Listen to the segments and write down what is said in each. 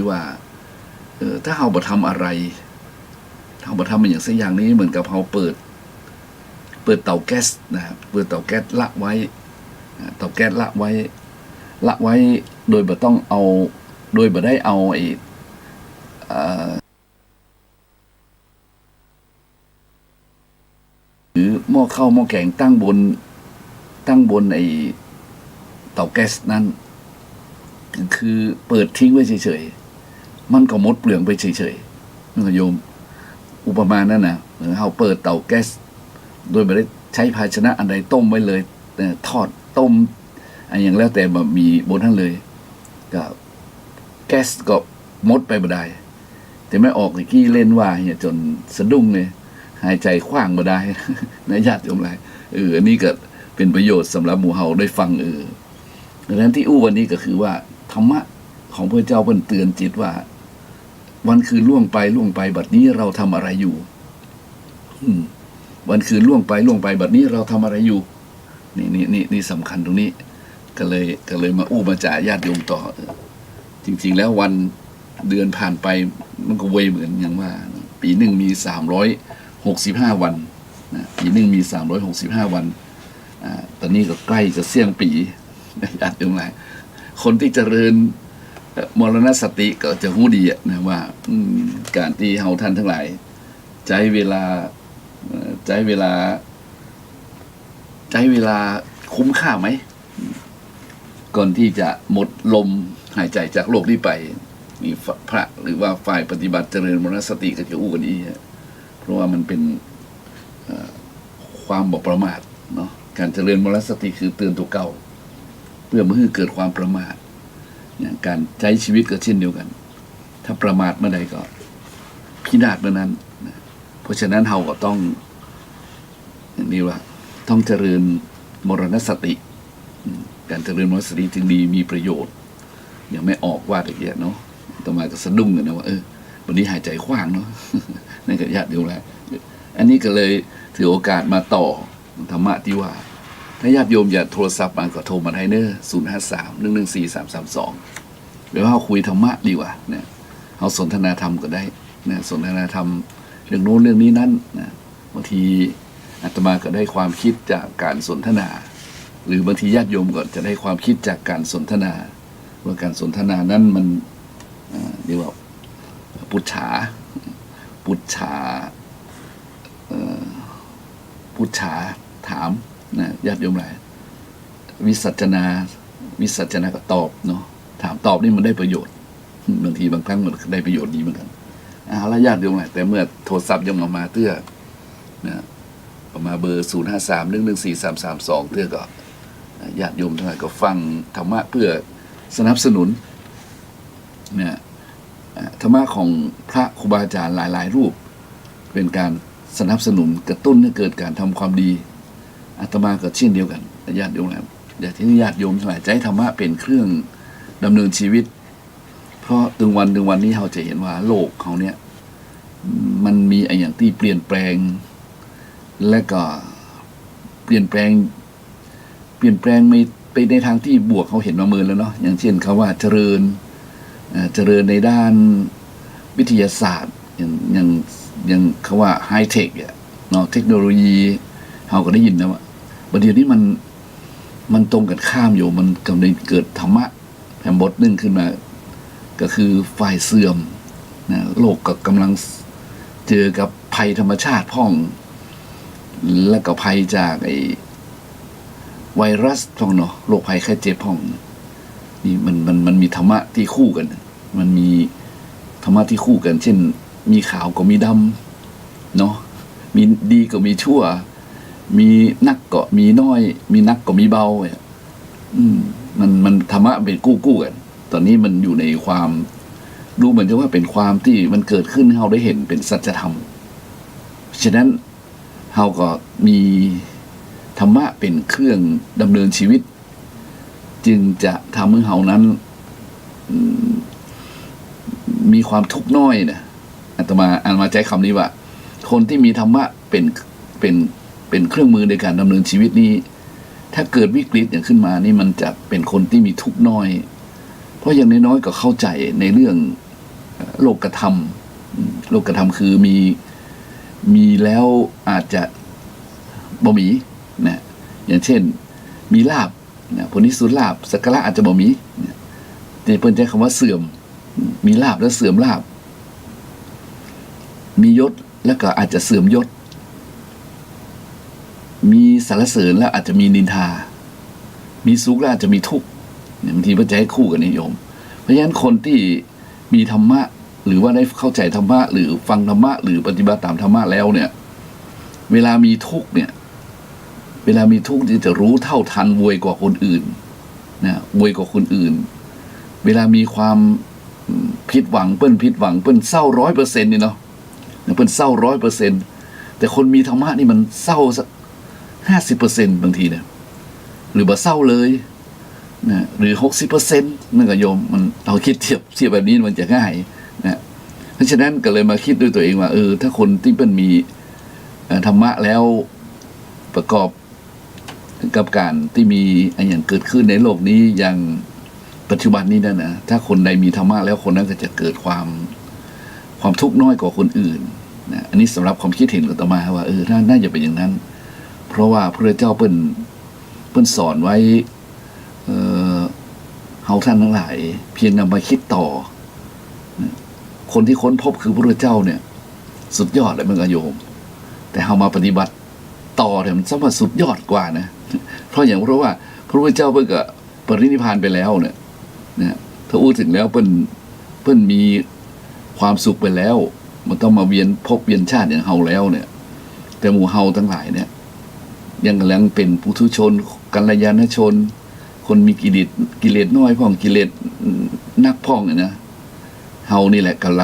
ว่าถ้าเราบ่ทำอะไรเราบ่ทำอย่างสักอย่างนี้เหมือนกับเราเปิดเตาแก๊สนะครับเปิดเตาแก๊สละไว้เตาแก๊สละไว้โดยบ่ต้องเอาโดยบ่ได้เอาหรือหม้อข้าวหม้อแกงตั้งบนเตาแก๊สนั้นคือเปิดทิ้งไว้เฉยๆมันก็หมดเปลืองไปเฉยๆนะโยมอุปมานั่นนะเราเปิดเตาแก๊สโดยไม่ได้ใช้ภาชนะอันใดต้มไว้เลยทอดต้มอันอย่างแล้วแต่แบบมีบนนั้นเลยก็แก๊สก็หมดไปบ่ได้แต่ไม่ออกกี้เล่นว่าเนี่ยจนสะดุ้งเลยหายใจขว้างบ่ได้นะญาติโยมหลายอันนี้ก็เป็นประโยชน์สำหรับหมู่เฮาได้ฟังดังนั้นที่อู้วันนี้ก็คือว่าธรรมะของพระเจ้าเพิ่นเตือนจิตว่าวันคืนล่วงไปบัดนี้เราทำอะไรอยู่วันคืนล่วงไปบัดนี้เราทำอะไรอยู่นี่สำคัญตรงนี้ก็เลยมาอู้มาจ่าญาติโยมต่อจริงๆแล้ววันเดือนผ่านไปมันก็เวยเหมือนอย่างว่าปีหนึ่งมี365วันนะปีหนึ่งมี365วันตอนนี้ก็ใกล้จะเสี่ยงปีญาติโยมหลายคนที่เจริญมรณสติก็จะรู้ดีนะว่าการที่เฮาท่านทั้งหลายใช้เวลาคุ้มค่าไหมก่อนที่จะหมดลมหายใจจากโลกนี้ไปมีพระหรือว่าฝ่ายปฏิบัติเจริญมรณสติก็จะอู้กันนี้เพราะว่ามันเป็นความบ่ประมาทเนาะการเจริญมรณสติคือเตือนตัวเก่าเพื่อไม่ให้เกิดความประมาทอย่างการใช้ชีวิตก็เช่นเดียวกันถ้าประมาทเมื่อใดก็พินาศเมื่อนั้นเพราะฉะนั้นเราก็ต้องอย่างนี้ว่าต้องเจริญมรณสติการเจริญมรณสติจึงดีมีประโยชน์ยังไม่ออกว่าตะเกียบเนาะต่อมาก็สะดุ้งกันนะว่าวันนี้หายใจขว้างเนาะนั่นก็ญาติโยมแล้วอันนี้ก็เลยถือโอกาสมาต่อธรรมะที่ว่าถ้าญาติโยมอยากโทรศัพท์มาก็โทรมาได้เนอะ053-114-332เดี๋ยวเราคุยธรรมะดีกว่าเนี่ยเราสนทนาธรรมก็ได้นะสนทนาธรรมเรื่องโน้นเรื่องนี้นั่นนะบางทีอาตมาก็ได้ความคิดจากการสนทนาหรือบางทีญาติโยมก็จะได้ความคิดจากการสนทนาว่าการสนทนานั้นมันเรียกว่าปุจฉาถามนะญาติโยมหลายวิสัชนาก็ตอบเนาะถามตอบนี่มันได้ประโยชน์บางทีบางครั้งมันได้ประโยชน์ดีเหมือนกันแล้วญาติโยมหลายแต่เมื่อโทรศัพท์ยังมาเตื้อนะประมาณเบอร์053-114-332เตื้อก็ญาติโยมทั้งหลายก็ฟังธรรมะเพื่อสนับสนุนเนี่ยธรรมะของพระครูบาอาจารย์หลายรูปเป็นการสนับสนุนกระตุ้นให้เกิดการทำความดีอาตมาก็เช่นเดียวกันญาติโยมแล้วอยากที่ญาติโยมทั้งหลายใจธรรมะเป็นเครื่องดำเนินชีวิตเพราะถึงวันนี้เราจะเห็นว่าโลกเขาเนี่ยมันมีอย่างที่เปลี่ยนแปลงและก็เปลี่ยนแปลงไม่ไปในทางที่บวกเขาเห็นมาเมินแล้วเนาะอย่างเช่นคำว่าเจริญในด้านวิทยาศาสตร์อย่างคำว่าไฮเทคเนาะเทคโนโลยีเราก็ได้ยินนะว่าประเดี๋ยวนี้มันตรงกันข้ามอยู่มันกำลังเกิดธรรมะแผ่นบทหนึ่งขึ้นมาก็คือฝ่ายเสื่อมนะโลกก็กำลังเจอกับภัยธรรมชาติพ่องและก็ภัยจากไวรัสพ่องเนาะโรคภัยไข้เจ็บพ่องนี่มันมีธรรมะที่คู่กันมันมีธรรมะที่คู่กันเช่นมีขาวก็มีดำเนาะมีดีก็มีชั่วมีนักก็มีน้อยมีนักก็มีเบามันธรรมะเป็นกู้กันตอนนี้มันอยู่ในความดูเหมือนจะว่าเป็นความที่มันเกิดขึ้นให้เราได้เห็นเป็นสัจธรรมฉะนั้นเราก็มีธรรมะเป็นเครื่องดำเนินชีวิตจึงจะทำให้เรานั้นมีความทุกข์น้อยนะอาตมาใช้คำนี้ว่าคนที่มีธรรมะเป็นเครื่องมือในการดำเนินชีวิตนี้ถ้าเกิดวิกฤตอย่างขึ้นมานี่มันจะเป็นคนที่มีทุกข์น้อยเพราะอย่างน้อยๆก็เข้าใจในเรื่อง โลกธรรมโลกธรรมคือมีแล้วอาจจะบ่มีนะอย่างเช่นมีลาภนะผลที่สุดลาภสักการะอาจจะบ่มีนะแต่เพิ่นใช้คำว่าเสื่อมมีลาภแล้วเสื่อมลาภมียศแล้วก็อาจจะเสื่อมยศมีสรรเสริญแล้วอาจจะมีนินทามีสุขแล้วอาจจะมีทุกข์บางทีมันจะให้คู่กันนิยมเพราะฉะนั้นคนที่มีธรรมะหรือว่าได้เข้าใจธรรมะหรือฟังธรรมะหรือปฏิบัติตามธรรมะแล้วเนี่ยเวลามีทุกข์เนี่ยเวลามีทุกข์จะรู้เท่าทันไวกว่าคนอื่นนะไวกว่าคนอื่นเวลามีความผิดหวังเปิ้นผิดหวังเปิ้นเศร้า100%นี่เนาะเปิ้นเศร้า100%แต่คนมีธรรมะนี่มันเศร้าสัก50%บางทีเนี่ยหรือบ่เศร้าเลยนะหรือ 60% นั่นก็โยมมันเราคิดเทียบแบบนี้มันจะง่ายนะเพราะฉะนั้นก็เลยมาคิดด้วยตัวเองว่าถ้าคนที่เป็นมีธรรมะแล้วประกอบกับการที่มีอย่างเกิดขึ้นในโลกนี้อย่างปัจจุบันนี้นะถ้าคนใดมีธรรมะแล้วคนนั้นก็จะเกิดความทุกข์น้อยกว่าคนอื่นนะอันนี้สำหรับความคิดเห็นของอาตมาว่าน่าจะเป็นอย่างนั้นเพราะว่าพระเจ้าเปิ้นสอนไว้เฮาท่านทั้งหลายเพียงนำมาคิดต่อคนที่ค้นพบคือพระเจ้าเนี่ยสุดยอดเลยมันก็โยมแต่เฮามาปฏิบัติต่อเนี่ยมันสมสุดยอดกว่านะเพราะว่าพระพุทธเจ้าเพิ่งก็ปรินิพพานไปแล้วเนี่ยนะถ้าอู้ถึงแล้วเปิ้นมีความสุขไปแล้วมันต้องมาเวียนพบเวียนชาติอย่างเฮาแล้วเนี่ยแต่หมู่เฮาทั้งหลายเนี่ยยังกำลังเป็นปุถุชนกัลยาณชนคนมีกิเลสน้อยพ่องกิเลสนักพ่องเนี่ยนะเฮานี่แหละกำ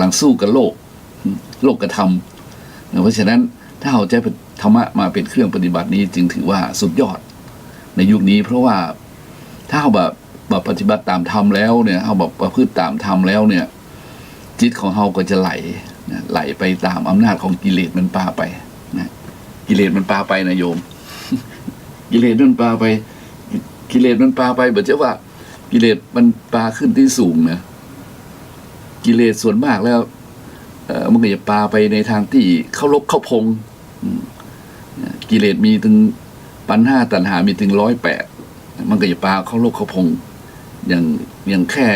ลังสู้กับโลกกระทำเพราะฉะนั้นถ้าเฮาใช้ธรรมะมาเป็นเครื่องปฏิบัตินี้จึงถือว่าสุดยอดในยุคนี้เพราะว่าถ้าเฮาแบบปฏิบัติตามธรรมแล้วเนี่ยเฮาแบบประพฤติตามธรรมแล้วเนี่ยจิตของเฮาก็จะไหลไปตามอำนาจของกิเลสมันพาไปนะกิเลสมันพาไปนะโยม กิเลสมันพาไปบ่ใช่ว่ากิเลสมันพาขึ้นที่สูงนะกิเลสส่วนมากแล้วมันก็จะพาไปในทางที่เข้ารบเข้าพงกิเลสมีถึงปัญหาตัณหามีถึง108มันก็จะพาเข้ารบเข้าพงอย่างแค่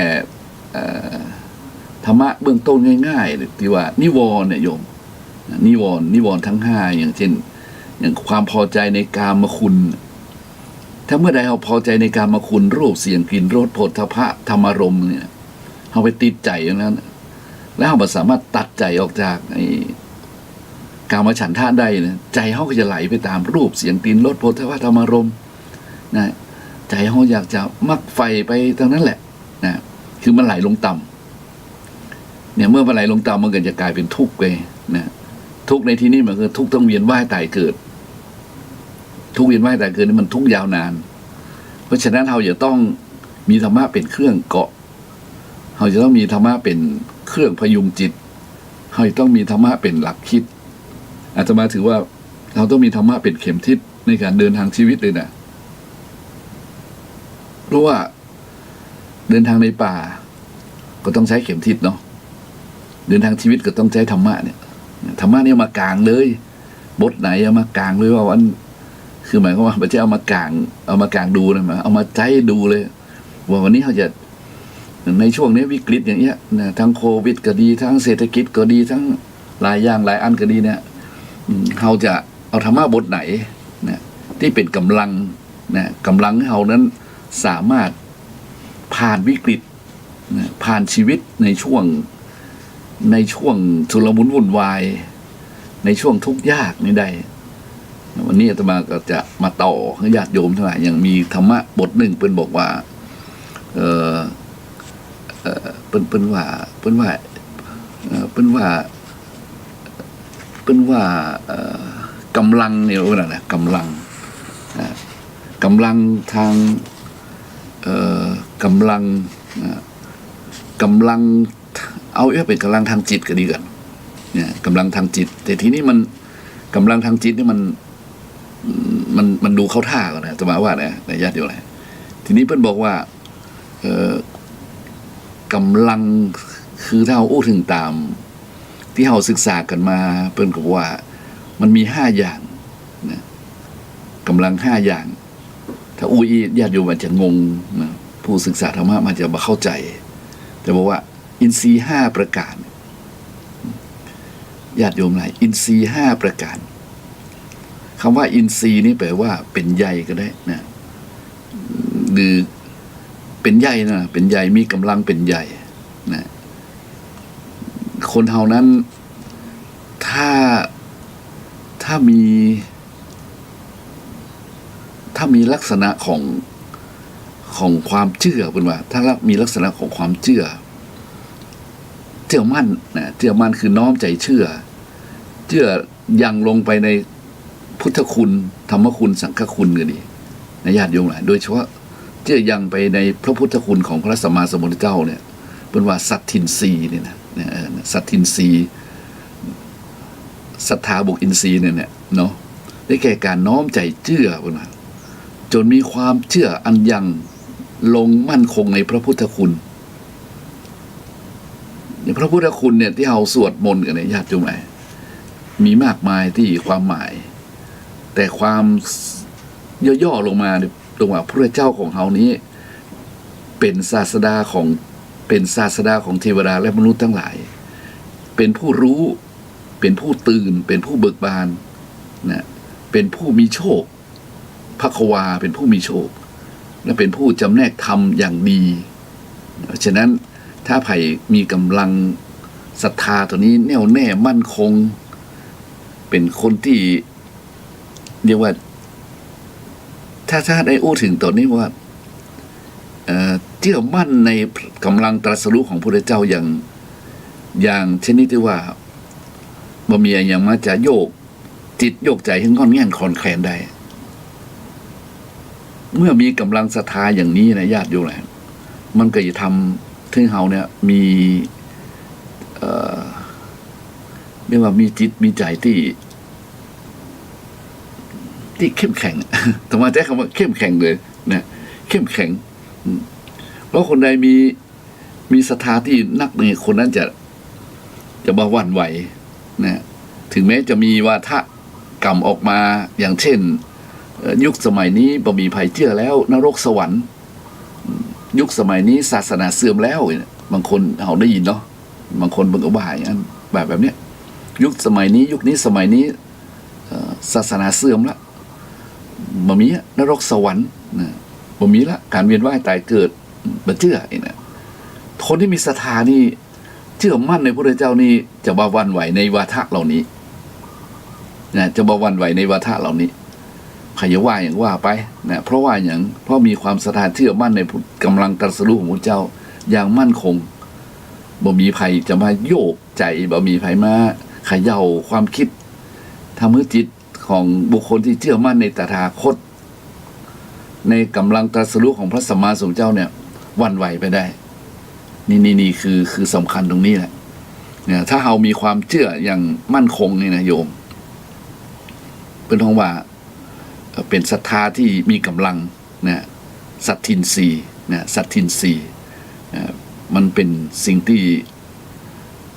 ธรรมะเบื้องต้นง่ายๆที่ว่านิวรณ์เนี่ยโยมนิวรณ์ทั้ง5อย่างเช่นอย่างความพอใจในกามคุณถ้าเมื่อใดเราพอใจในกามคุณรูปเสียงกลิ่นรสโผฏฐัพพะธรรมารมณ์เนี่ยเราไปติดใจอย่างนั้นแล้วเราสามารถตัดใจออกจากไอ้กามฉันทะได้นะใจเราก็จะไหลไปตามรูปเสียงกลิ่นรสโผฏฐัพพะธรรมารมณ์นะใจเราอยากจะมักไฟไปตรงนั้นแหละนะคือมันไหลลงต่ำเนี่ยเมื่อมันไหลลงต่ำมันก็จะกลายเป็นทุกข์ไปนะทุกข์ในที่นี้มันคือทุกข์ต้องเวียนว่ายตายเกิดทุกข์เวียนว่ายตายเกิดนี่มันทุกข์ยาวนานเพราะฉะนั้นเราจะต้องมีธรรมะเป็นเครื่องเกาะเราจะต้องมีธรรมะเป็นเครื่องพยุงจิตเราจะต้องมีธรรมะเป็นหลักคิดอาตมาถือว่าเราต้องมีธรรมะเป็นเข็มทิศในการเดินทางชีวิตเลยนะเพราะว่าเดินทางในป่าก็ต้องใช้เข็มทิศเนาะเดินทางชีวิตก็ต้องใช้ธรรมะเนี่ยธรรมะเนี่ยมากลางเลยบทไหนเอามากลางเลยว่าวันคือหมายความว่าไม่ใช่เอามากลางดูนะมาเอามาใจดูเลยว่าวันนี้เขาจะในช่วงนี้วิกฤตอย่างเงี้ยนะทั้งโควิดก็ดีทั้งเศรษฐกิจก็ดีทั้งหลายอย่างหลายอันก็ดีเนี่ยเขาจะเอาธรรมะบทไหนนะที่เป็นกำลังนะกำลังให้เขานั้นสามารถผ่านวิกฤตนะผ่านชีวิตในช่วงชุลมุนวุ่นวายในช่วงทุกข์ยากนี่ได้วันนี้อาตมาก็จะมาต่อให้ญาติโยมทั้งหลายอย่างมีธรรมะบทหนึ่งเป็นบอกว่าเป็นว่ากำลังเนี่ยว่านะกำลังทางกำลังเอาเป็นกำลังทางจิตก็ดีกันเนี่ยกำลังทางจิตแต่ทีนี้มันกำลังทางจิตนี่มันดูเข้าท่ากันนะจะมาว่านะในญาติโยมอะไรทีนี้เพิ่นบอกว่ากำลังคื คือถ้าเราอู้ถึงตามที่เราศึกษากันมาเพิ่นก็ว่ามันมี5อย่างนะกำลัง5อย่างถ้าอู้อีญาติโยมอาจจะงงนะผู้ศึกษาธรรมะมันจะบ่เข้าใจแต่บอกว่าอินทรีย์5ประการญาติโยมหลายอินทรีย์5ประการคำว่าอินทรีย์นี่แปลว่าเป็นใยก็ได้นะหรือเป็นใยนะเป็นใยมีกำลังเป็นใยนะคนเฮานั้นถ้ามีลักษณะของความเชื่อเป็นว่าถ้ามีลักษณะของความเชื่อมั่นนะเชื่อมั่นคือน้อมใจเชื่อยังลงไปในพุทธคุณธรรมคุณสังฆคุณก็ดีนะญาติโยมหลายโดยเฉพาะเชื่อยังไปในพระพุทธคุณของพระสัมมาสัมพุทธเจ้าเนี่ยเป็นว่าสัตทินรีเนี่ยนะสัตทินรีศรัทธาบวกอินทรีย์เนี่ยเนาะได้แก่การน้อมใจเชื่อเป็นว่าจนมีความเชื่ออันยังลงมั่นคงในพระพุทธคุณอย่างพระพุทธคุณเนี่ยที่เราสวดมนต์กันเนี่ยญาติโยมหลายมีมากมายที่ความหมายแต่ความย่อๆลงมาตรงว่าพระเจ้าของเรานี้เป็นศาสดาของเทวดาและมนุษย์ทั้งหลายเป็นผู้รู้เป็นผู้ตื่นเป็นผู้เบิกบานนะเป็นผู้มีโชคภควาเป็นผู้มีโชคและเป็นผู้จำแนกธรรมอย่างดีฉะนั้นถ้าไผ่มีกำลังศรัทธาตัวนี้แน่วแน่มั่นคงเป็นคนที่เรียกว่าถ้าได้อู้ถึงตอนนี้ว่าเชื่อมั่นในกำลังตรัสรู้ของพระพุทธเจ้าอย่างชนิดที่ว่าบ่มีอย่างมาจะโยกจิตโยกใจให้งอนแง่นคลอนแคลนได้เมื่อมีกำลังศรัทธาอย่างนี้นะญาติโยมแหละมันก็จะทำให้เฮาเนี่ยมีเรียกว่ามีจิตมีใจที่เข้มแข็งธรรมะใช้คำว่าเข้มแข็งเลยนะเข้มแข็งเพราะคนใดมีศรัทธาที่นักเนี่ยคนนั้นจะบ่หวั่นไหวนะถึงแม้จะมีวาทะกรรมออกมาอย่างเช่นยุคสมัยนี้บ่มีภัยเชื่อแล้วนรกสวรรค์ยุคสมัยนี้ศาสนาเสื่อมแล้วบางคนเขาได้ยินเนาะบางคนบางบ่ายอันแบบเนี้ยยุคสมัยนี้ยุคนี้สมัยนี้ศาสนาเสื่อมละบ่มีนรกสวรรค์นะบ่มีละการเวียนว่ายตายเกิดบ่เชื่อนะคนที่มีศรัทธานี่เชื่อมั่นในพระพุทธเจ้านี่จะบ่หวั่นไหวในวาทะเหล่านี้นะจะบ่หวั่นไหวในวาทะเหล่านี้ใครจะว่าอย่างว่าไปนะเพราะมีความศรัทธาเชื่อมั่นในกำลังตรัสรู้ของพระเจ้าอย่างมั่นคงบ่มีภัยจะมาโยกใจบ่มีภัยมาเขย่าความคิดทำให้จิตของบุคคลที่เชื่อมั่นในตถาคตในกำลังตรัสรู้ของพระสัมมาสัมพุทธเจ้าเนี่ยหวั่นไหวไปได้นี่คือสำคัญตรงนี้แหละเนี่ยถ้าเรามีความเชื่ออย่างมั่นคงนี่นะโยมเป็นท้องว่าเป็นศรัทธาที่มีกำลังนะสัตทินรีนะสัตทินรีมันเป็นสิ่งที่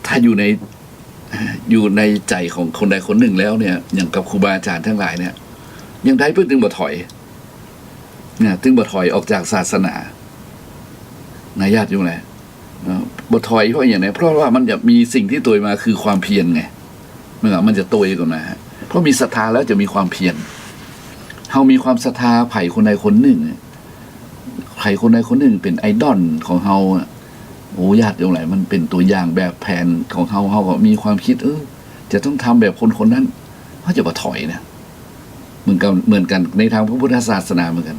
ถ้าอยู่ในใจของคนใดคนหนึ่งแล้วเนี่ยอย่างกับครูบาอาจารย์ทั้งหลายเนี่ยยังได้เพื่อถึงบ่ถอยเนี่ยถึงบ่ถอยออกจากศาสนานะญาติโยมแหละบ่ถอยเพราะอย่างไรเพราะว่ามันจะมีสิ่งที่ตัวมาคือความเพียรไงมันจะตัวก่อนนะฮะเพราะมีศรัทธาแล้วจะมีความเพียรเฮามีความศรัทธาไผ่คนใดคนหนึ่งใครคนใดคนหนึ่งเป็นไอดอลของเฮาโอ้ญาติโยมหลายมันเป็นตัวอย่างแบบแผนของเฮาก็มีความคิดจะต้องทำแบบคนนั้นเขาจะบ่ถอยนะเหมือนกันในทางพระพุทธศาสนาเหมือนกัน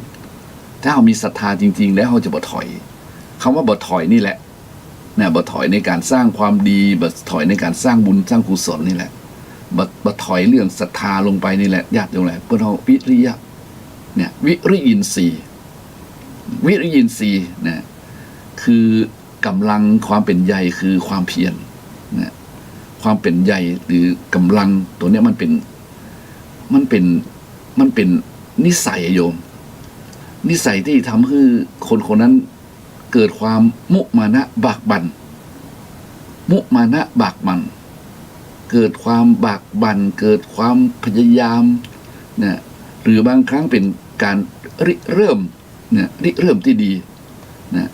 ถ้าเรามีศรัทธาจริงๆแล้วเขาจะบ่ถอยคำว่าบ่ถอยนี่แหละเนี่ยบ่ถอยในการสร้างความดีบ่ถอยในการสร้างบุญสร้างกุศลนี่แหละบ่ถอยเรื่องศรัทธาลงไปนี่แหละญาติโยมหลายเพื่อเราวิริยะเนี่ยวิริยินทรีย์นะคือกำลังความเป็นใหญ่คือความเพียรนะความเป็นใหญ่หรือกำลังตัวนี้มันเป็นนิสัยโยมนิสัยที่ทำให้คนนั้นเกิดความมุมานะบากบั่น มุมานะบากบั่นเกิดความบากบั่นเกิดความพยายามเนี่ยหรือบางครั้งเป็นการริเริ่มเนี่ยริเริ่มที่ดีนะ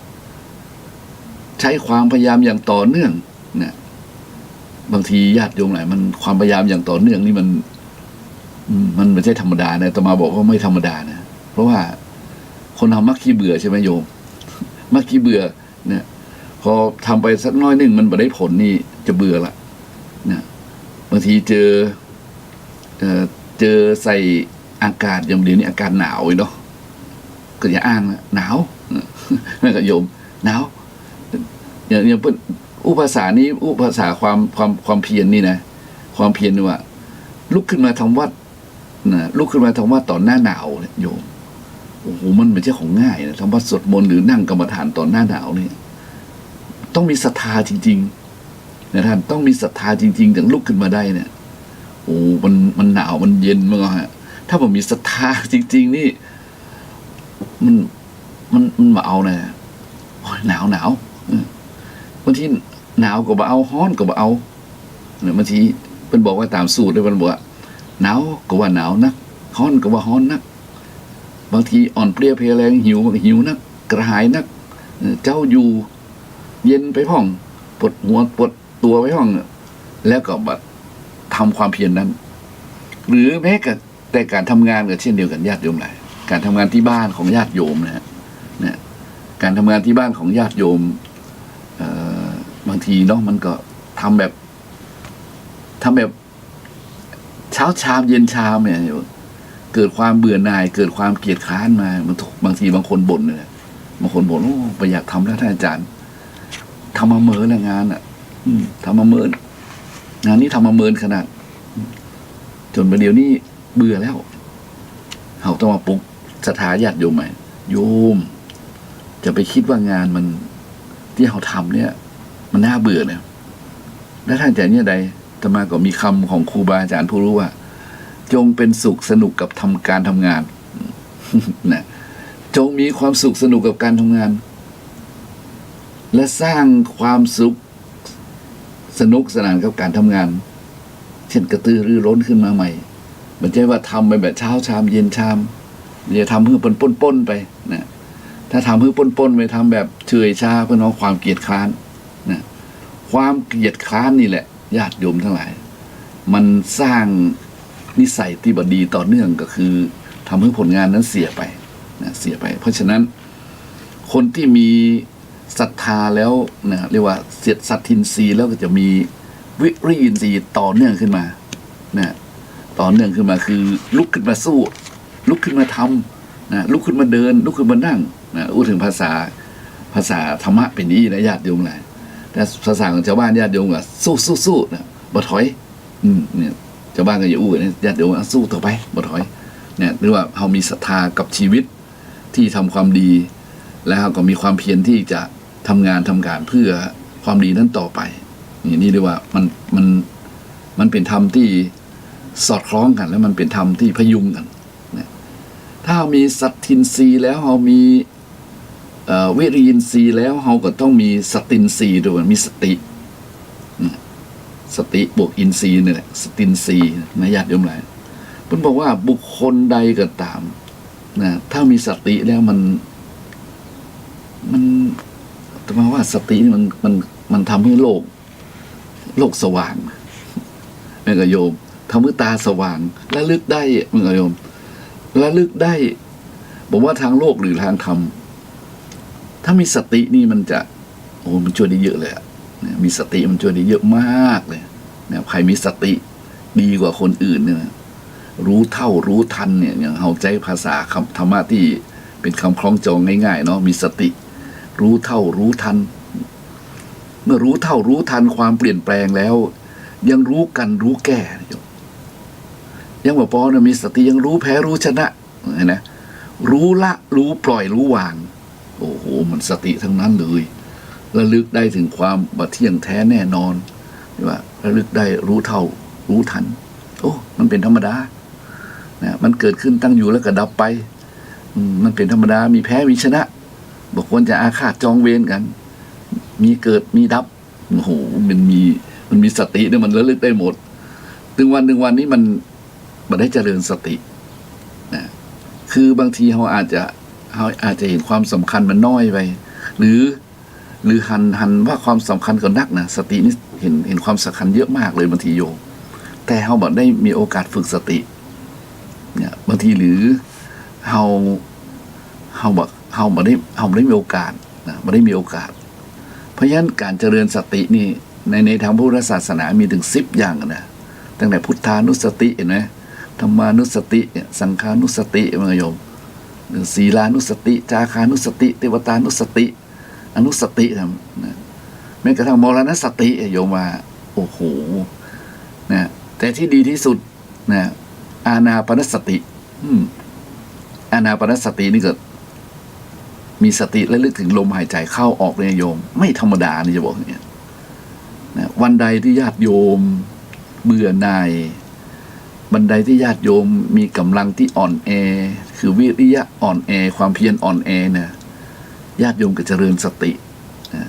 ใช้ความพยายามอย่างต่อเนื่องเนี่ยบางทีญาติโยมหลายมันความพยายามอย่างต่อเนื่องนี่มันไม่ใช่ธรรมดานะอาตมาบอกว่าไม่ธรรมดานะเพราะว่าคนทำมักขี้เบื่อใช่ไหมโยมมักขี้เบื่อเนี่ยพอทำไปสักน้อยหนึ่งมันไม่ได้ผลนี่จะเบื่อละเนี่ยบางทีเจอใส่อากาศอย่างเดี๋ยวนี้อากาศหนาวเนาะก็อย่าอ้างนะหนาวนั่นก็โยมหนาวอย่างเพิ่นอุปสานี้อุปสาความเพียรนี่นะความเพียรนี่ว่าลุกขึ้นมาทำวัดนะลุกขึ้นมาทำวัดตอนหน้าหนาวเนี่ยโยมโอ้โหมันไม่ใช่ของง่ายนะทำวัดสวดมนต์หรือนั่งกรรมฐานตอนหน้าหนาวนี่ต้องมีศรัทธาจริงๆนะท่านต้องมีศรัทธาจริงๆถึงลุกขึ้นมาได้เนี่ยโอ้มันหนาวมันเย็นมากฮะถ้าผมมีศรัทธาจริงๆนี่มันมาเอานะหนาวบางทีหนาวก็บ่เอาฮ้อนก็บ่เอาเนี่ยบางทีเพิ่นบอกว่าตามสูตรเลยเพิ่นบอกว่าหนาวก็ว่าหนาวนักฮ้อนก็ว่าฮ้อนนักบางทีอ่อนเพลียเพลียแรงหิวนักกระหายนักเจ้าอยู่เย็นไปพ่องปวดหัวปวดตัวไปพ่องแล้วก็บัดทำความเพียรนั้นหรือแม้แต่การทำงานก็เช่นเดียวกันญาติโยมหลายการทำงานที่บ้านของญาติโยมนะฮะเนี่ยการทำงานที่บ้านของญาติโยมบางทีเนาะมันก็ทำแบบเช้าชามเย็นชามเนี่ยเกิดความเบื่อหน่ายเกิดความเกลียดค้านมามันบางทีบางคนบ่นเลยบางคนบ่นโอ้ไม่อยากทำแล้วท่านอาจารย์ทำมาเมินงานอ่ะทำมาเมินงานนี้ทำมาเมินขนาดจนประเดี๋ยวนี้เบื่อแล้วเขาต้องมาปลุกศรัทธาญาติโยมใหม่โยมจะไปคิดว่างานมันที่เขาทำเนี่ยมันน่าเบื่อเนี่ยแล้วท่านอาจารย์เนี่ยใดธรรมาก็มีคำของครูบาอาจารย์ผู้รู้ว่าจงเป็นสุขสนุกกับการทำงานนะจงมีความสุขสนุกกับการทำงานและสร้างความสุขสนุกสนานกับการทำงานเช่นกระตือรือร้นขึ้นมาใหม่ไม่ใช่ว่าทำไปแบบเช้าชามเย็นชามอย่าทำเพื่อป้นไปนะถ้าทำเพื่อป้นไปทำแบบเฉยชาเพื่อน้องความเกลียดค้านนะความเกลียดค้านนี่แหละญาติโยมทั้งหลายมันสร้างนิสัยที่บดีต่อเนื่องก็คือทำให้ผลงานนั้นเสียไปนะเสียไปเพราะฉะนั้นคนที่มีศรัทธาแล้วนะเรียกว่าเสียดสัตทินรีแล้วก็จะมีวิริยินทรีย์ต่อเนื่องขึ้นมานะต่อเนื่องขึ้นมาคือลุกขึ้นมาสู้ลุกขึ้นมาทำนะลุกขึ้นมาเดินลุกขึ้นมานั่งนะพูดถึงภาษาธรรมะเป็นนี้นะญาติโยมหลายแต่ภาษาของชาวบ้านญาติโยมก็สู้นะบ่ถอยเนี่ยชาวบ้านก็อย่าอู้นะญาติโยมสู้ต่อไปบ่ถอยเนี่ยหรือว่าเรามีศรัทธากับชีวิตที่ทำความดีแล้วก็มีความเพียรที่จะทำงานทำการเพื่อความดีนั้นต่อไปนี่เรียกว่ามันเป็นธรรมที่สอดคล้องกันแล้วมันเป็นธรรมที่พยุงกันนะถ้าเรามีสัตทินรีแล้วเรามีวิริยินทรีย์แล้วเราก็ต้องมีสตินทรีย์ด้วยมีสติบวกอินทรีย์นี่แหละสตินทรีย์นะญาติโยมหลายเพิ่นบอกว่าบุคคลใดก็ตามนะถ้ามีสติแล้วมันแต่มาว่าสตินี่มันทำให้โลกสว่างแม่ก็โยมทำให้ตาสว่างระลึกได้แม่ก็โยมระลึกได้บอกว่าทางโลกหรือทางธรรมถ้ามีสตินี่มันจะมันช่วยได้เยอะเลยมีสติมันช่วยได้เยอะมากเลยเนี่ยใครมีสติดีกว่าคนอื่นเนี่ยรู้เท่ารู้ทันเนี่ยอย่างเข้าใจภาษาคำธรรมะที่เป็นคำคล้องจองง่ายๆเนาะมีสติรู้เท่ารู้ทันเมื่อรู้เท่ารู้ทันความเปลี่ยนแปลงแล้วยังรู้กันรู้แก้ยังว่าปอเนี่ยมีสติยังรู้แพ้รู้ชนะเห็นไหมรู้ละรู้ปล่อยรู้วางโอ้โหมันสติทั้งนั้นเลยระลึกได้ถึงความบัดเที่ยงแท้แน่นอนว่าระลึกได้รู้เท่ารู้ทันโอ้มันเป็นธรรมดานะมันเกิดขึ้นตั้งอยู่แล้วก็ดับไปมันเป็นธรรมดามีแพ้มีชนะบอกควรจะอาฆาตจองเวรกันมีเกิดมีดับ โอ้โหมันมีสติเนี่ยมันระลึกได้หมดถึงวันนี้มันได้เจริญสตินะคือบางทีเราอาจจะเห็นความสำคัญมันน้อยไปหรือหันว่าความสำคัญกับนักนะสตินี่เห็นความสำคัญเยอะมากเลยบางทีโยมแต่เราบอกได้มีโอกาสฝึกสติเนี่ยบางทีหรือเราไม่ได้มีโอกาสนะไม่ได้มีโอกาสเพราะฉะนั้นการเจริญสตินี่ในทางพุทธศาสนามีถึง10อย่างนะตั้งแต่พุทธานุสติเห็นไหมธรรมานุสติสังขานุสติมังโยมศีลานุสติจาคานุสติเทวตานุสติอนุสตินะแม้กระทั่งมรณสติโยมว่าโอ้โหนะแต่ที่ดีที่สุดนะอานาปานสติอานาปานสตินี่ก็มีสติและลึกถึงลมหายใจเข้าออกเลยโยมไม่ธรรมดานี่จะบอกอย่างเงี้ยนะวันใดที่ญาติโยมเบื่อหน่ายบันไดที่ญาติโยมมีกำลังที่อ่อนแอคือวิริยะอ่อนแอความเพียรอ่อนแอเนี่ยญาติโยมก็เจริญสตินะ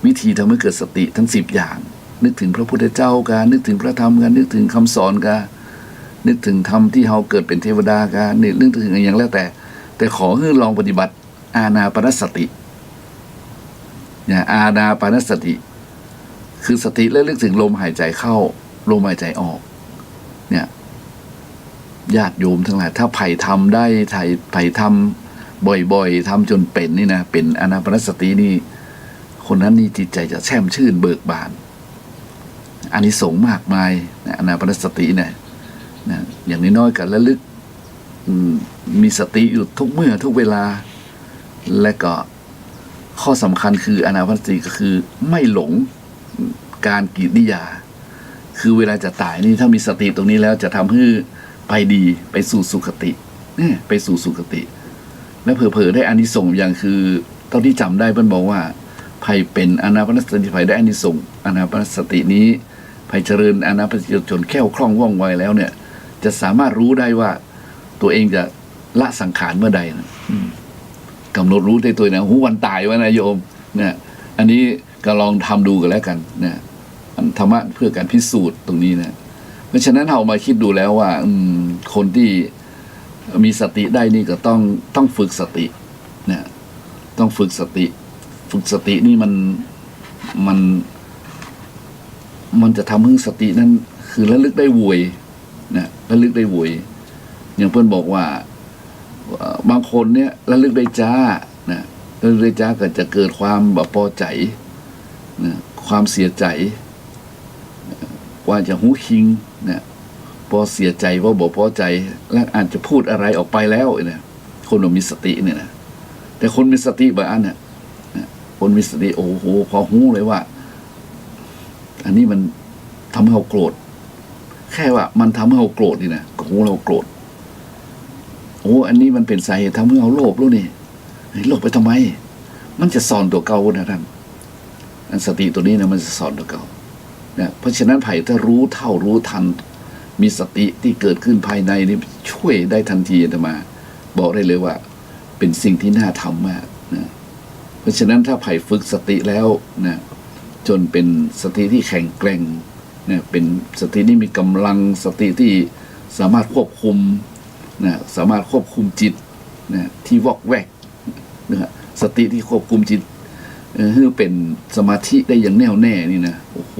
วิธีทำให้เกิดสติทั้ง10อย่างนึกถึงพระพุทธเจ้ากันนึกถึงพระธรรมกันนึกถึงคำสอนกันนึกถึงธรรมที่เราเกิดเป็นเทวดากันนึกถึงอย่างแล้วแต่ขอให้ลองปฏิบัติอานาปานสติเนี่ยอานาปานสติคือสติและลึกถึงลมหายใจเข้าลมหายใจออกเนี่ยญาติโยมทั้งหลายถ้าไผ่ทำได้ไผ่ทำบ่อยๆทำจนเป็นนี่นะเป็นอานาปานสตินี่คนนั้นนี่จิตใจจะแช่มชื่นเบิกบานอานิสงส์มากมายนะอานาปานสติเนี่ยนะอย่างน้อยๆกันระลึกมีสติอยู่ทุกเมื่อทุกเวลาและก็ข้อสำคัญคืออานาปานสติก็คือไม่หลงการกิริยาคือเวลาจะตายนี่ถ้ามีสติตรงนี้แล้วจะทำให้ไปดีไปสู่สุคติเนี่ยไปสู่สุคติและเผลอๆได้อานิสงส์อย่างคือตอนที่จำได้เพิ่นบอกว่าไผเป็นอานาปานสติไผได้อานิสงส์อานาปานสตินี้ไผเจริญอานาปานสติจนแคล่วคล่องว่องไวแล้วเนี่ยจะสามารถรู้ได้ว่าตัวเองจะละสังขารเมื่อใดนะกำหนดรู้ได้ตัวนะหูวันตายว่านะโยมเนี่ยอันนี้ก็ลองทำดูกันแล้วกันนะธรรมะเพื่อการพิสูจน์ตรงนี้นะเพราะฉะนั้นเรามาคิดดูแล้วว่าคนที่มีสติได้นี่ก็ต้องฝึกสตินะต้องฝึกสตินี่มันจะทำให้สตินั้นคือระลึกได้โวยนะระลึกได้โวยอย่างเพื่อนบอกว่าบางคนเนี่ยระลึกได้จ้านะระลึกได้จ้าก็จะเกิดความแบบพอใจนะความเสียใจว่าจะหูคิงนะพอเสียใจว่าบอกพอใจและอาจจะพูดอะไรออกไปแล้วเนี่ยคนมีสติเนี่ยนะแต่คนมีสติบางอันเนี่ยคนมีสติโอ้โหพอหูเลยว่าอันนี้มันทำให้เราโกรธแค่ว่ามันทำให้เราโกรธนี่นะก็หูเราโกรธโอ้อันนี้มันเป็นสาเหตุทำให้เราโลภแล้วนี่โลภไปทำไมมันจะสอนตัวเก่านะท่านอันสติตัวนี้นะมันจะสอนตัวเก่าเนี่ยเพราะฉะนั้นไผ่ถ้ารู้เท่ารู้ทันมีสติที่เกิดขึ้นภายในนี่ช่วยได้ทันทีอาตมาบอกได้เลยว่าเป็นสิ่งที่น่าทำมากนะเพราะฉะนั้นถ้าไผ่ฝึกสติแล้วนะจนเป็นสติที่แข็งแกร่งนะเป็นสติที่มีกำลังสติที่สามารถควบคุมนะสามารถควบคุมจิตนะที่วอกแวกนะสติที่ควบคุมจิตให้เป็นสมาธิได้อย่างแน่วแน่นี่นะโอ้โห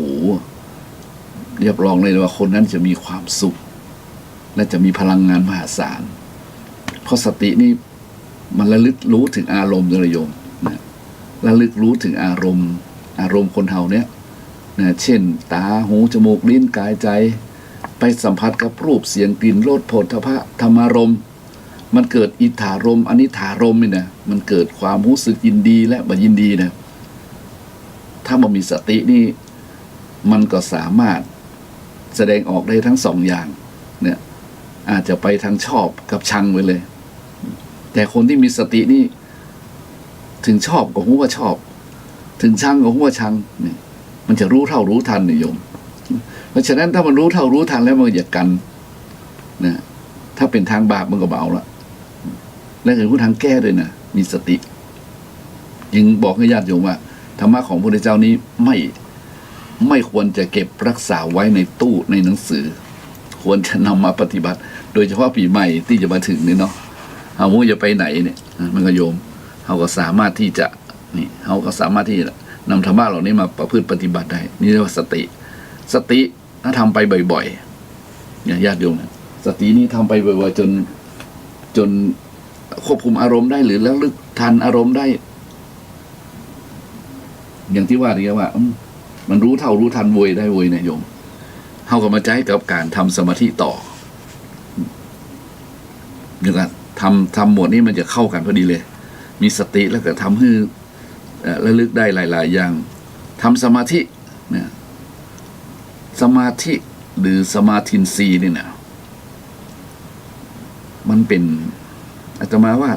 เรียบรองเลยว่าคนนั้นจะมีความสุขและจะมีพลังงานมหาศาลเพราะสตินี่มันระลึกรู้ถึงอารมณ์โยมนะระลึกรู้ถึงอารมณ์คนเฮาเนี่ยนะเช่นตาหูจมูกลิ้นกายใจไปสัมผัสกับรูปเสียงกลิ่นรสโผฏฐัพพะธรรมารมณ์มันเกิดอิทธารมณ์อนิถารมณ์นี่นะมันเกิดความรู้สึกยินดีและไม่ยินดีนะถ้ามันมีสตินี่มันก็สามารถแสดงออกได้ทั้งสองอย่างเนี่ยอาจจะไปทางชอบกับชังไปเลยแต่คนที่มีสตินี่ถึงชอบก็รู้ว่าชอบถึงชังก็รู้ว่าชังนี่มันจะรู้เท่ารู้ทันนิยมเพราะฉะนั้นถ้ามันรู้เท่ารู้ทันแล้วมันอย่ากันนะถ้าเป็นทางบาปมันก็เบาละและเป็นผู้ทางแก้ด้วยนะมีสติยิ่งบอกให้ญาติโยมว่าธรรมะของพระพุทธเจ้านี้ ไม่ควรจะเก็บรักษาไว้ในตู้ในหนังสือ ควรจะนำมาปฏิบัติ โดยเฉพาะปีใหม่ที่จะมาถึงนี่เนาะเอาว่าจะไปไหนเนี่ยมันก็โยมเขาก็สามารถที่จะนี่เขาก็สามารถที่จะนำธรรมะเหล่านี้มาประพฤติปฏิบัติได้นี่เรียกว่าสติถ้าทำไปบ่อยๆเนี่ยญาติโยมสตินี้ทำไปบ่อยๆจนควบคุมอารมณ์ได้หรือระลึกทันอารมณ์ได้ อย่างที่ว่านี่ว่ามันรู้เท่ารู้ทันโวยได้โวยนะโยมเขาก็มาใช้กับการทำสมาธิต่ออย่างนั้นทำหมวดนี้มันจะเข้ากันพอดีเลยมีสติแล้วก็ทำให้ระลึกได้หลายๆอย่างทำสมาธิเนี่ยสมาธิหรือสมาธินทรีย์นี่นะมันเป็นอาตมาว่า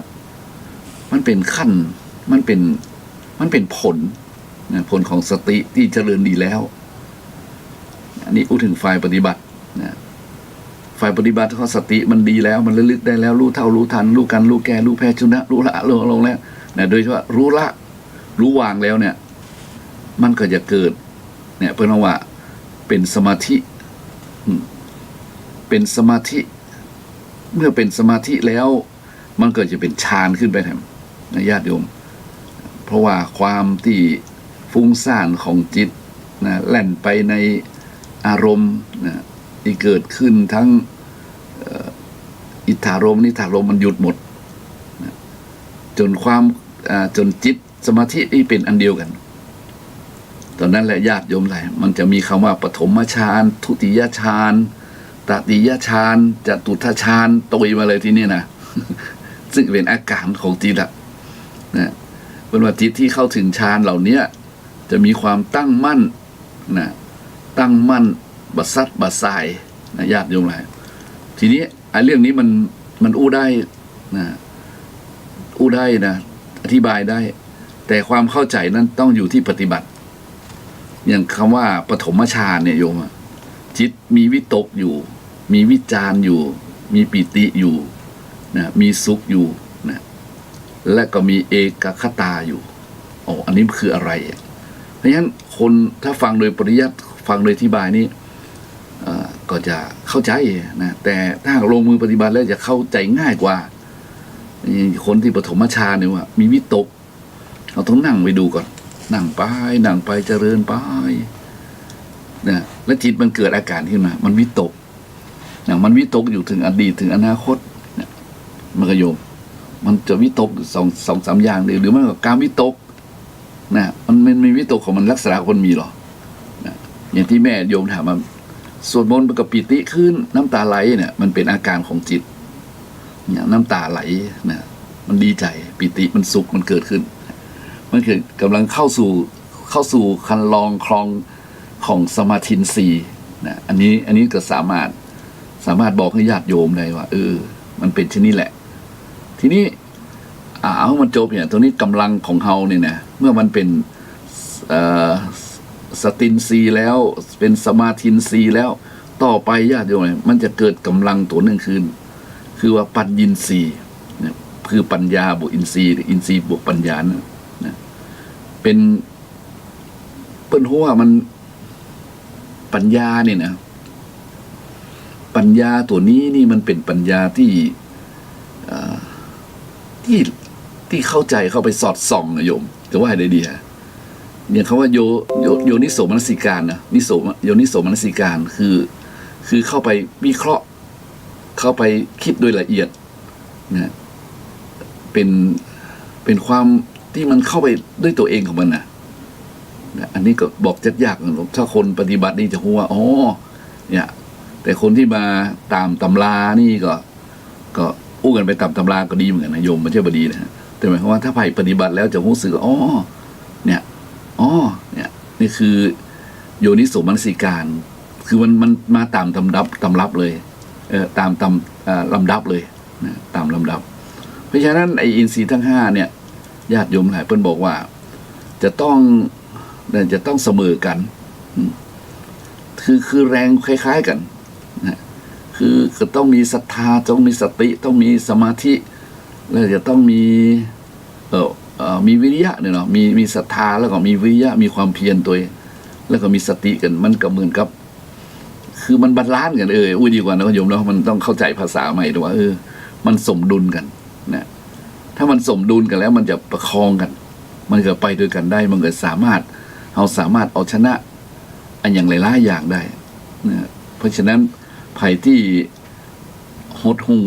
มันเป็นขั้นมันเป็นผลนะผลของสติที่เจริญดีแล้วอันนี้พูดถึงฝ่ายปฏิบัตินะฝ่ายปฏิบัติเขาสติมันดีแล้วมันระลึกได้แล้วรู้เท่ารู้ทันรู้กันรู้แก่รู้แพ้ชุนะรู้ละลงแล้วนะโดยเฉพาะรู้ละรู้วางแล้วเนี่ยมันก็จะเกิดเนี่ยเพื่อนว่าเป็นสมาธิเป็นสมาธิเมื่อเป็นสมาธิแล้วมันก็จะเป็นฌานขึ้นไปแถมนะญาติโยมเพราะว่าความที่ฟุ้งซ่านของจิตนะแล่นไปในอารมณ์นะที่เกิดขึ้นทั้งอิทธารมณ์นิทธารมณ์มันหยุดหมดนะจนจิตสมาธินี่เป็นอันเดียวกันตอนนั้นแหละญาติโยมหลายมันจะมีคำว่าปฐมฌานทุติยฌานตติยฌานจตุตฌานตุยมาเลยที่นี่นะซึ่งเป็นอาการของจิตละนะเป็นว่าจิตที่เข้าถึงฌานเหล่านี้จะมีความตั้งมั่นนะตั้งมั่นบัดซัดบัดสายนะญาติโยมหลายทีนี้ไอ้เรื่องนี้มันอู้ได้นะอู้ได้นะอธิบายได้แต่ความเข้าใจนั้นต้องอยู่ที่ปฏิบัติอย่างคำว่าปฐมฌานเนี่ยโยมจิตมีวิตกอยู่มีวิจารอยู่มีปิติอยู่นะมีสุขอยู่นะและก็มีเอกคตาอยู่อันนี้คืออะไรเพราะฉะนั้นคนถ้าฟังโดยปริยัติฟังโดยอธิบายนี้ก็จะเข้าใจนะแต่ถ้าลงมือปฏิบัติแล้วจะเข้าใจง่ายกว่าคนที่ปฐมฌานเนี่ยว่ามีวิตกเราต้องนั่งไปดูก่อนนั่งไปเจริญไปนะแล้วจิตมันเกิดอาการขึ้นมามันวิตกนะมันวิตกอยู่ถึงอดีตถึงอนาคตนะมันก็โยมมันจะวิตกสองสามอย่างเลยหรือมันก็การวิตกนะมันมีวิตกของมันลักษณะคนมีหรอนะอย่างที่แม่โยมถามมาสวดมนต์กับปิติขึ้นน้ำตาไหลเนี่ยมันเป็นอาการของจิตอย่างน้ำตาไหลนะมันดีใจปิติมันสุขมันเกิดขึ้นมันคือกำลังเข้าสู่คันลองคลองของสมาธินทรีย์นะอันนี้ก็สามารถบอกให้ญาติโยมเลยว่ามันเป็นชนิดแหละทีนี้เอามันจบเนี่ยตรงนี้กำลังของเฮาเนี่ยนะเมื่อมันเป็นสตินทรีย์แล้วเป็นสมาธินทรีย์แล้วต่อไปญาติโยมมันจะเกิดกำลังตัวหนึ่งคือว่าปัญญินทรีย์นะคือปัญญาบวกอินทรีย์อินทรีย์บวกปัญญานะเป็นเปิ้นหัวมันปัญญาเนี่ยนะปัญญาตัวนี้นี่มันเป็นปัญญาที่เข้าใจเข้าไปสอดส่องนะโยมจะว่าได้ดีฮะเนี่ยเขาว่าโยนิโสมนสิการนะโยนิโสมนสิการคือเข้าไปวิเคราะห์เข้าไปคิดโดยละเอียดนะเป็นความที่มันเข้าไปด้วยตัวเองของมันนะอันนี้ก็บอกยากๆถ้าคนปฏิบัตินี่จะรู้ว่าเนี่ยแต่คนที่มาตามตำรานี่ก็อู้กันไปตามตำราก็ดีเหมือนกันนะโยมมันเชื่อบดีนะฮะแต่หมายความว่าถ้าไปปฏิบัติแล้วจะรู้สึกเนี่ยนี่คือโยนิโสมนสิการคือมันมาตามตำรับเลยตามลำดับเลยนะตามลำดับเพราะฉะนั้นไอ้อินทรีย์ทั้ง5เนี่ยญาติโยมหลายเพิ่นบอกว่าจะต้องเสมอกันคือแรงคล้ายๆกันนะคือต้องมีศรัทธาต้องมีสติต้องมีสมาธิแล้วจะต้องมีวิริยะเนี่ยเนาะมีศรัทธาแล้วก็มีวิริยะมีความเพียรตัว แล้วก็มีสติกันมันก็เหมือนกับ คือมันบาลานซ์กันอุ้ยดีกว่านะโยมเนาะมันต้องเข้าใจภาษาใหม่ด้วยว่ามันสมดุลกันนะถ้ามันสมดุลกันแล้วมันจะประคองกัน มันก็ไปด้วยกันได้มันก็สามารถเอาชนะอันอย่างหลายๆอย่างได้นะเพราะฉะนั้นไผ่ที่หดหู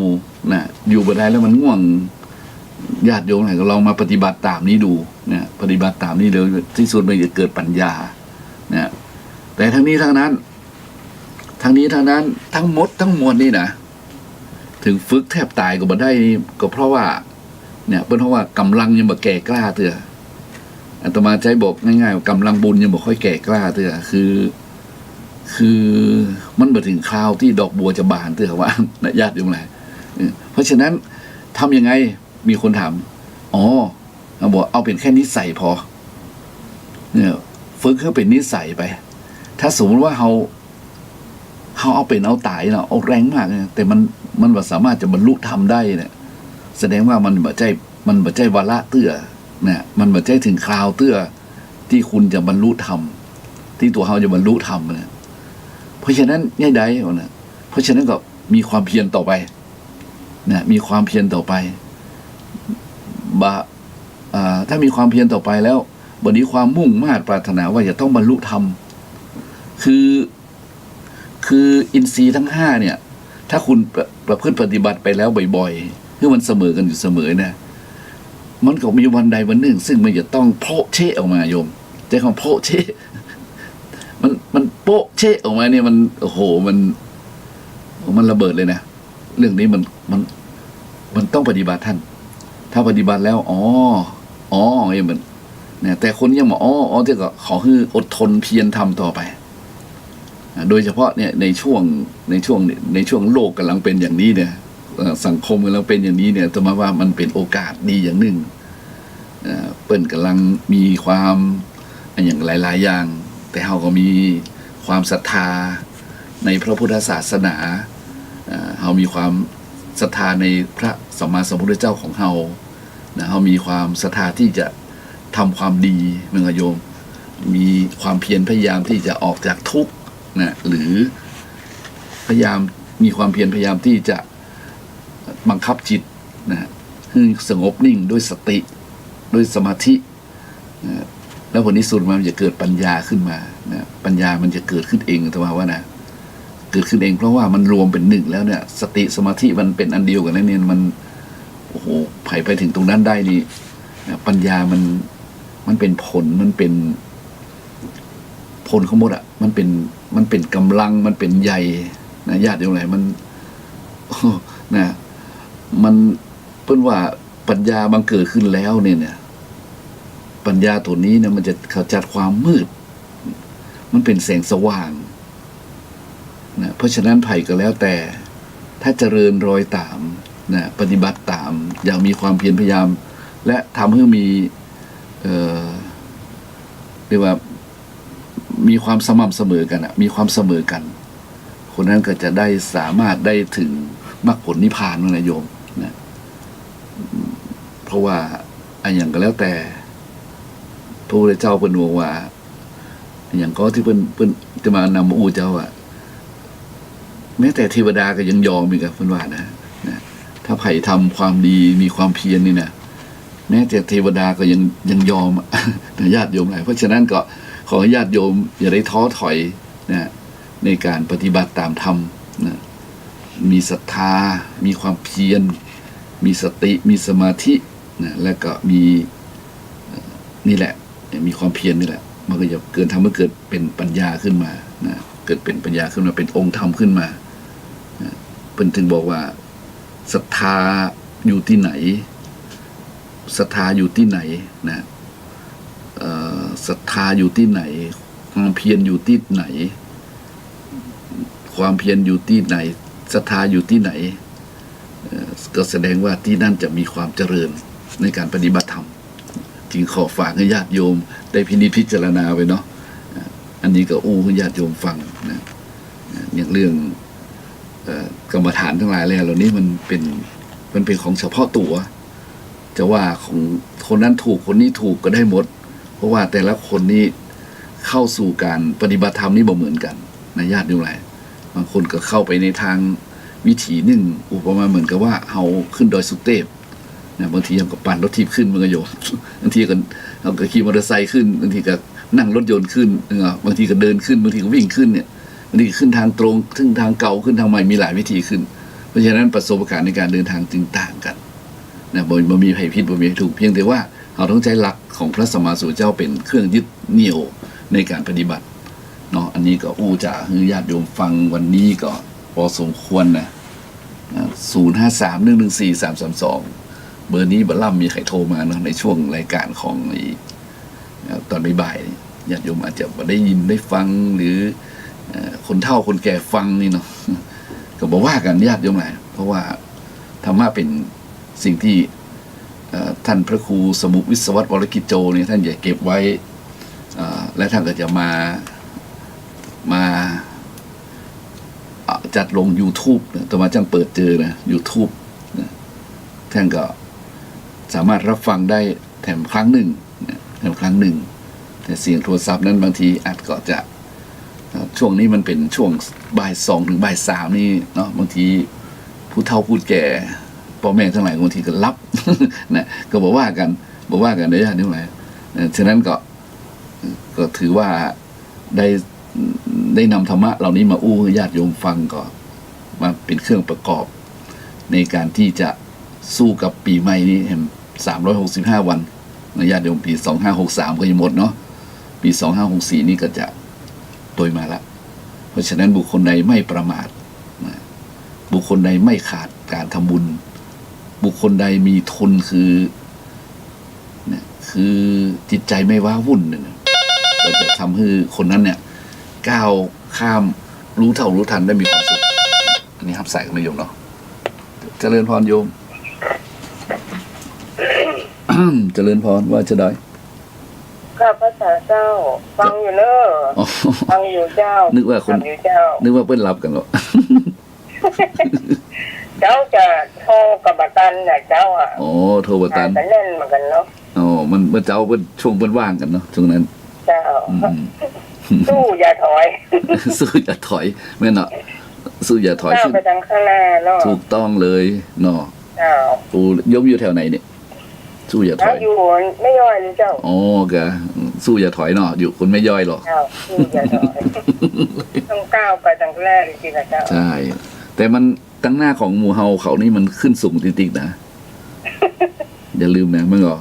นะอยู่บ่ได้แล้วมันง่วงญาติโยมไหนก็ลองมาปฏิบัติตามนี้ดูนะปฏิบัติตามนี้เลยที่สุดมันจะเกิดปัญญานะแต่ทั้งนี้ทั้งนั้นทั้งหมดทั้งมวลนี่นะถึงฝึกแทบตายก็บ่ได้ก็เพราะว่าเนี่ยเป็นเพราะว่ากำลังยังบ่แก่กล้าเถื่ออาตมาใจบอกง่ายๆว่ากำลังบุญยังบ่ค่อยแก่กล้าเถื่อคือมันมาถึงคราวที่ดอกบัวจะบานเถื่อว่านะญาติโยมหลายเพราะฉะนั้นทำยังไงมีคนถามเขาบอกเอาเป็นแค่นิสัยพอเนี่ยฝึกให้เป็นนิสัยไปถ้าสมมติว่าเขาเอาเป็นเอาตายเนาะเอาแรงมากเนี่ยแต่มันบ่สามารถจะบรรลุธรรมได้เนี่ยแสดงว่ามันบ่ใจวาระเตื้อเนี่ยมันบ่ใจถึงคราวเตื้อที่คุณจะบรรลุธรรมที่ตัวเขาจะบรรลุธรรมเนี่ยเพราะฉะนั้นง่ายใดนะเพราะฉะนั้นก็มีความเพียรต่อไปเนี่ยมีความเพียรต่อไปถ้ามีความเพียรต่อไปแล้วบัดนี้ความมุ่งมา่ปรารถนาว่าจะต้องบรรลุธรรมคืออินทรีย์ทั้ง5เนี่ยถ้าคุณประพฤติปฏิบัติไปแล้วบ่อยๆคือมันเสมอกันอยู่เสมอเนี่ยมันก็มีวันใดวันหนึ่งซึ่งมันจะต้องโผล่เชะออกมาโยมใจของโผล่เชะมันโป๊ะเชะออกมาเนี่ยมันโอ้โหมันระเบิดเลยนะเรื่องนี้มันต้องปฏิบัติท่านถ้าปฏิบัติแล้วมันเนี่ยแต่คนยังบอกที่ก็ขอให้อดทนเพียรทำต่อไปโดยเฉพาะเนี่ยในช่วงโลกกำลังเป็นอย่างนี้เนี่ยสังคมกำลังเป็นอย่างนี้เนี่ยต้องมาว่ามันเป็นโอกาสดีอย่างหนึ่งเปิ้นกำลังมีความอย่างหลายๆอย่างแต่เราก็มีความศรัทธาในพระพุทธศาสนาเรามีความศรัทธาในพระสัมมาสัมพุทธเจ้าของเราเรามีความศรัทธาที่จะทำความดีเมืองโยมมีความเพียรพยายามที่จะออกจากทุกข์นะหรือพยายามมีความเพียรพยายามที่จะบังคับจิตนะให้สงบนิ่งด้วยสติด้วยสมาธินะแล้วผลที่สุดมันจะเกิดปัญญาขึ้นมานะปัญญามันจะเกิดขึ้นเองแต่ว่านะเกิดขึ้นเองเพราะว่ามันรวมเป็นหนึ่งแล้วเนี่ยสติสมาธิมันเป็นอันเดียวกันแล้วเนี่ยมันโอ้โหไปถึงตรงนั้นได้นี่นะปัญญามันเป็นผลมันเป็นผลของหมดอ่ะมันเป็นกำลังมันเป็นใหญ่นะญาติโยมหลายมันนะมันเพิ่นว่าปัญญาบังเกิดขึ้นแล้วเนี่ยปัญญาตัวนี้เนี่ยมันจะขจัดความมืดมันเป็นแสงสว่างนะเพราะฉะนั้นไผ่ก็แล้วแต่ถ้าเจริญรอยตามนะปฏิบัติตามอย่างมีความเพียรพยายามและทำให้มีเรียกว่ามีความสม่ำเสมอกันมีความเสมอกันคนนั้นก็จะได้สามารถได้ถึงมรรคผลนิพพานนะโยมนะเพราะว่าอย่างก็แล้วแต่พระพุทธเจ้าเพิ่นบอกว่าอย่างก็ที่เพิ่นจะมานำอูเจ้าแม้แต่เทวดาก็ยังยอมอีกเพิ่นว่านะถ้าไผ่ทำความดีมีความเพียรนี่นะแม้แต่เทวดาก็ยังยอมญาติโยมหลายเพราะฉะนั้นก็ขอญาติโยมอย่าได้ท้อถอยนะในการปฏิบัติตามธรรมนะมีศรัทธามีความเพียรมีสติมีสมาธินะและก็มีนี่แหละมีความเพียรนี่แหละมันก็จะเกิดทำให้เกิดเป็นปัญญาขึ้นมานะเกิดเป็นปัญญาขึ้นมาเป็นองค์ธรรมขึ้นมาเพิ่นถึงบอกว่าศรัทธาอยู่ที่ไหนศรัทธาอยู่ที่ไหนนะศรัทธาอยู่ที่ไหนความเพียรอยู่ที่ไหนความเพียรอยู่ที่ไหนศรัทธาอยู่ที่ไหนก็แสดงว่าที่นั่นจะมีความเจริญในการปฏิบัติธรรมจึงขอฝากให้ญาติโยมได้พิจารณาไว้เนาะอันนี้ก็ให้ญาติโยมฟังนะอย่างเรื่องกรรมฐานทั้งหลายเหล่านี้มันเป็นของเฉพาะตัวจะว่าของคนนั้นถูกคนนี้ถูกก็ได้หมดเพราะว่าแต่ละคนนี้ เข้าสู่การปฏิบัติธรรมนี่บ่เหมือนกันนะญาติโยมหลายบางคนก็เข้าไปในทางวิถีหนึ่งอุปมาเหมือนกับว่าเฮาขึ้นดอยสุเทพนะบางทีเราก็ปั่นรถทิพย์ขึ้นมันก็โยมบางทีก็เราก็ขี่มอเตอร์ไซค์ขึ้นบางทีก็นั่งรถยนต์ขึ้นบางทีก็เดินขึ้นบางทีก็วิ่งขึ้นเนี่ยบางทีขึ้นทางตรงขึ้นทางเก่าขึ้นทางใหม่มีหลายวิธีขึ้นเพราะฉะนั้นประสบการณ์ในการเดินทางจึงต่างกันนะบ่มีภัยพิษบ่มีถูกเพียงแต่ว่าเราต้องใช้หลักของพระสัมมาสัมพุทธเจ้าเป็นเครื่องยึดเหนี่ยวในการปฏิบัติเนาะอันนี้ก็จะให้ญาติโยมฟังวันนี้ก็พอสมควรนะ053114332เบอร์นี้บัลลัมมีใครโทรมาเนาะในช่วงรายการของตอนบ่ายๆญาติโยมอาจจะได้ยินได้ฟังหรือคนเฒ่าคนแก่ฟังนี่เนาะก็บอกว่ากันญาติโยมหลายเพราะว่าธรรมะเป็นสิ่งที่ท่านพระครูสมุวิศวัตรวรกิจโจเนี่ยท่านอยากเก็บไว้และท่านก็จะมาจัดลง YouTube ต่อมาจังเปิดเจอนะ YouTube นะท่านก็สามารถรับฟังได้แถมครั้งหนึ่งแต่เสียงโทรศัพท์นั้นบางทีอาจก็จะช่วงนี้มันเป็นช่วงบ่าย2 ถึงบ่าย 3นี่เนาะบางทีผู้เฒ่าผู้แก่พ่อแม่ทั้งหลายบางทีก็รับ นะก็บอกว่ากันได้ยากนิดหน่อยฉะนั้นก็ถือว่าได้นำธรรมะเหล่านี้มาให้ญาติโยมฟังก็มาเป็นเครื่องประกอบในการที่จะสู้กับปีใหม่นี้เห็น365 วันนะญาติโยมปี2563ก็ยังหมดเนาะปี2564นี่ก็จะโดยมาละเพราะฉะนั้นบุคคลใดไม่ประมาทนะบุคคลใดไม่ขาดการทำบุญบุคคลใดมีทุนคือจิตใจไม่ว้าวุ่นเนี่ยก็จะทำให้คนนั้นเนี่ยก้าวข้ามรู้เท่ารู้ทันได้มีความสุขอันนี้ครับใส่กันโยมเนาะเจริญพรโยม เจริญพรว่าจะได้ข้าพระเจ้าฟังอยู่เนอะฟังอยู่เจ้านึกว่าคนนึกว่าเปิ้นรับกันหรอ เจ้าจะโทรกับบัตันเนี่ยเจ้าอ่ะโทรบัตันแต่เล่นเหมือนกันเนาะมันเจ้าเปิ้นช่วงเปิ้นว่างกันเนาะช่วงนั้นเจ้าสู้อย่าถอยสู้อย่าถอยแม่เนาะสู้อย่าถอยขึ้นไปทางข้างหน้าเนาะถูกต้องเลยเนาะยมอยู่แถวไหนเนี่ยสู้อย่าถอยอยู่ไม่ย่อยเลยเจ้าแกสู้อย่าถอยเนาะอยู่คนไม่ย่อยหรอกสู้อย่าถอยต้องก้าวไปทางแรกจริงๆนะเจ้าใช่แต่มันตั้งหน้าของหมู่เฮาเขานี่มันขึ้นสูงติ๊กๆนะอย่าลืมนะมึงอ๋อ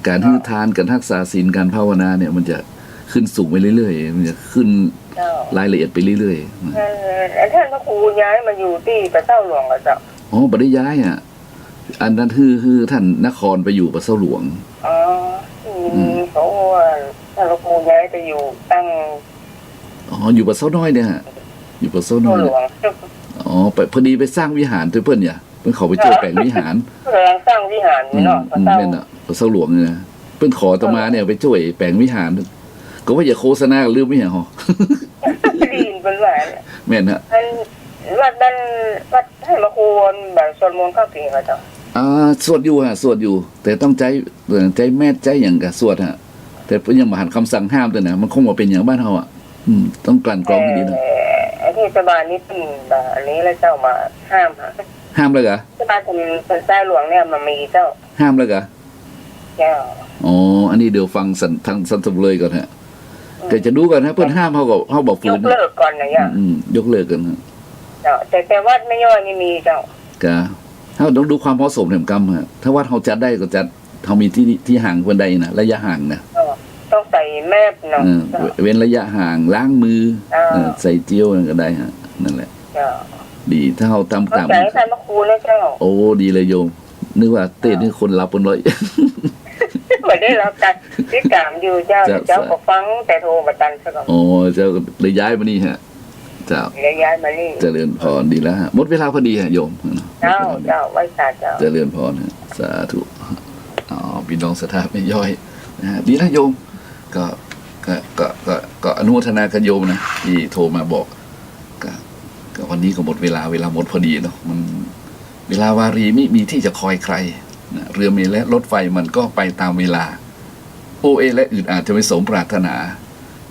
การให้ทานการรักษาศีลการภาวนาเนี่ยมันจะขึ้นสูงไปเรื่อยๆมันจะขึ้นรายละเอียดไปเรื่อยๆท่านพระครูย้ายมาอยู่ที่ประเจ้าหลวงเหรอเจ้าบ่ได้ย้ายอ่ะอันนั้นคือท่านนครไปอยู่ประเจ้าหลวงเขาว่าท่านพระครูย้ายไปอยู่ตั้งอยู่ประเจ้าน้อยเนี่ยอยู่ประเจ้าน้อยพอดีไปสร้างวิหารด้วยเพื่อนเนี่ยเพื่อนขอไปช่วยแปลงวิหารกำลังสร้างวิหารนี่เนาะเป็นประเจ้าหลวงเนี่ยเพื่อนขอตมาเนี่ยไปช่วยแปลงวิหารก็ว่าอย่าโฆษณาลืมไม่เหรอดีนเป็นว่าแม่นฮะวัดให้มาควรแบบสวดมนต์เข้าถึงเหรอเจ้าสวดอยู่ฮะสวดอยู่แต่ต้องใจแม่ใจอย่างกับสวดฮะแต่เพิ่นยังมาหันคำสั่งห้ามแต่นะมันคงว่าเป็นอย่างบ้านเฮาอ่ะต้องกลั่นกรองให้ดีนะที่สบายนี่เป็นอันนี้แล้วเจ้ามาห้ามเลยเหรอสบายเป็นใต้หลวงเนี่ยมันมีเจ้าห้ามเลยเหรอเจ้าอันนี้เดี๋ยวฟังทางสันสมเลยก่อนฮะแต่จะดูก่อนนะเพื่อนห้ามเขาบอกฝืนยกเลิกก่อนนะเนี่ยยกเลิกกันฮะแต่วัดไม่ย่อยนี่มีเจ้าเขาต้องดูความเหมาะสมเหมือนกันฮะถ้าวัดเขาจัดได้ก็จัดเขามีที่ห่างคนใดนะระยะห่างนะต้องใส่แมสเนาะเว้นระยะห่างล้างมือใส่เจลก็ได้ฮะนั่นแหละดีถ้าเขาตามใส่ใส่มะคูนะเจ้าดีเลยโยมนึกว่าเต้นให้คนรับบนรถไม่ได้รับการที่กามอยู่เจ้าก็ฟังแต่โทรมาตันซะก่อนเจ้าเลยย้ายมานี่ฮะเจ้าย้ายมานี่เจริญพรดีแล้วฮะหมดเวลาพอดีฮะโยมเจ้าไว้ตาเจ้าเจริญพรสาธุพี่น้องศรัทธาไม่ย่อยนะฮะดีแล้วโยมก็อนุโมทนากับโยมนะที่โทรมาบอกก็วันนี้ก็หมดเวลาหมดพอดีเนาะมันเวลาวารีไม่มีที่จะคอยใครนะเรือเมล์และรถไฟมันก็ไปตามเวลาโอเอและอื่นอาจจะไม่สมปรารถนา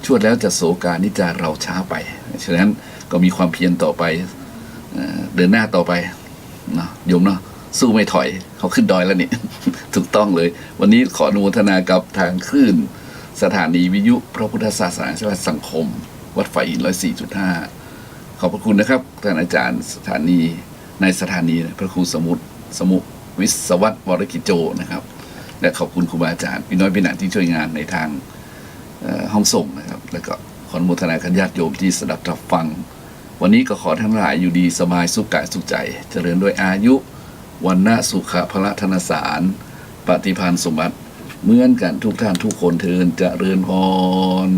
ชวดแล้วจะโศกานิจาเราช้าไปฉะนั้นก็มีความเพียรต่อไปเดินหน้าต่อไปเนาะโยมเนาะสู้ไม่ถอยเขาขึ้นดอยแล้วนี่ ถูกต้องเลย วันนี้ขออนุโมทนากับทางคลื่นสถานีวิทยุพระพุทธศาสนาสังคม วัดไฟหิน104.5 ขอบพระคุณนะครับท่านอาจารย์สถานีในสถานีพระครูสมุวิศวัตวรกิจโจนะครับและขอบคุณครูบาอาจารย์พี่น้อยพี่หนาที่ช่วยงานในทางห้องส่งนะครับแล้วก็ขออนุโมทนากับญาติโยมที่สดับรับฟังวันนี้ก็ขอทั้งหลายอยู่ดีสบายสุขกายสุขใจเจริญด้วยอายุวันนะสุขะพละธนสารปฏิภาณสมบัติเหมือนกันทุกท่านทุกคนเทินเจริญพร